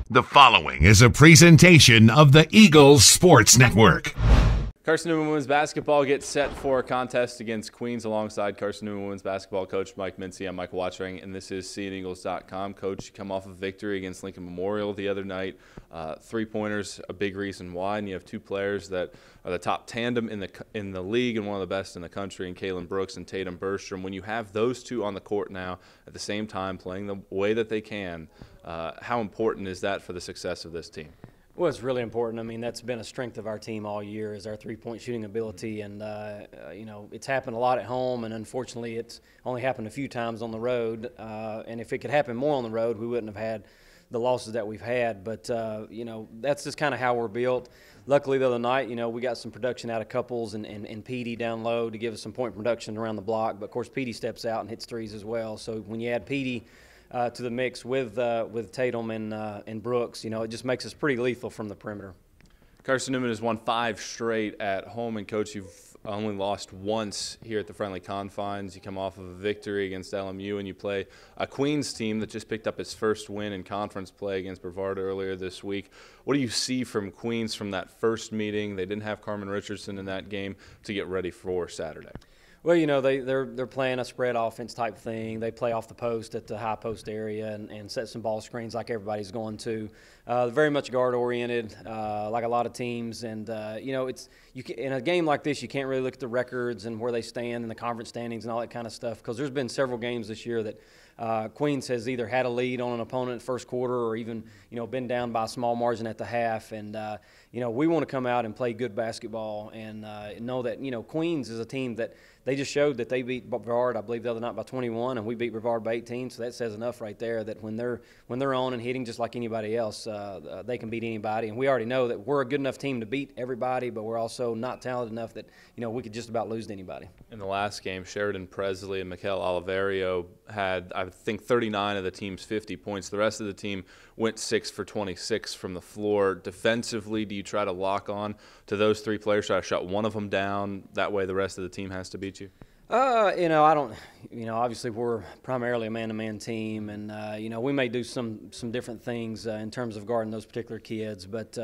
The following is a presentation of the Eagles Sports Network. Carson-Newman women's basketball gets set for a contest against Queens alongside Carson-Newman women's basketball coach Mike Mincey. I'm Michael Watchering, and this is SeeingEagles.com. Coach, you come off a victory against Lincoln Memorial the other night. Three-pointers, a big reason why, and you have two players that are the top tandem in the league and one of the best in the country, in Kaylin Brooks and Tatum Bergstrom. When you have those two on the court now at the same time playing the way that they can, how important is that for the success of this team? Well, it's really important. I mean, that's been a strength of our team all year, is our three-point shooting ability. And, it's happened a lot at home, and unfortunately it's only happened a few times on the road. And if it could happen more on the road, we wouldn't have had the losses that we've had. But, that's just kind of how we're built. Luckily, the other night, we got some production out of Couples and Petey down low to give us some point production around the block. But, of course, Petey steps out and hits threes as well. So when you add Petey to the mix with Tatum and Brooks, it just makes us pretty lethal from the perimeter. Carson-Newman has won 5 straight at home, and Coach, you've only lost once here at the friendly confines. You come off of a victory against LMU, and you play a Queens team that just picked up its first win in conference play against Brevard earlier this week. What do you see from Queens from that first meeting? They didn't have Carmen Richardson in that game to get ready for Saturday. Well, they're playing a spread offense type thing. They play off the post at the high post area and set some ball screens like everybody's going to. Very much guard oriented, like a lot of teams. And in a game like this, you can't really look at the records and where they stand in the conference standings and all that kind of stuff, because there's been several games this year that Queens has either had a lead on an opponent in the first quarter or even been down by a small margin at the half. And we want to come out and play good basketball and know that Queens is a team that they just showed that they beat Brevard, I believe, the other night by 21, and we beat Brevard by 18. So that says enough right there that when they're on and hitting just like anybody else, they can beat anybody. And we already know that we're a good enough team to beat everybody, but we're also not talented enough that we could just about lose to anybody. In the last game, Sheridan Presley and Mikel Oliverio had, I think, 39 of the team's 50 points. The rest of the team went 6 for 26 from the floor. Defensively, do you try to lock on to those 3 players, try to shut one of them down? That way the rest of the team has to beat you? I don't, obviously we're primarily a man-to-man team, and, we may do some different things in terms of guarding those particular kids, but,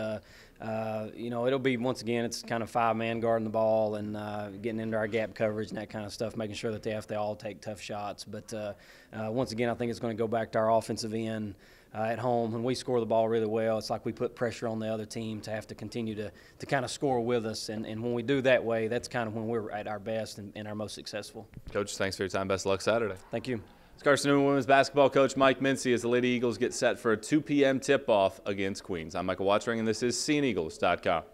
it'll be, once again, it's kind of 5-man guarding the ball and getting into our gap coverage and that kind of stuff, making sure that they all take tough shots. But, once again, I think it's going to go back to our offensive end. At home, when we score the ball really well, it's like we put pressure on the other team to have to continue to kind of score with us. And when we do that way, that's kind of when we're at our best and our most successful. Coach, thanks for your time. Best of luck Saturday. Thank you. It's Carson-Newman women's basketball coach Mike Mincey as the Lady Eagles get set for a 2 p.m. tip-off against Queens. I'm Michael Watchering, and this is SeeingEagles.com.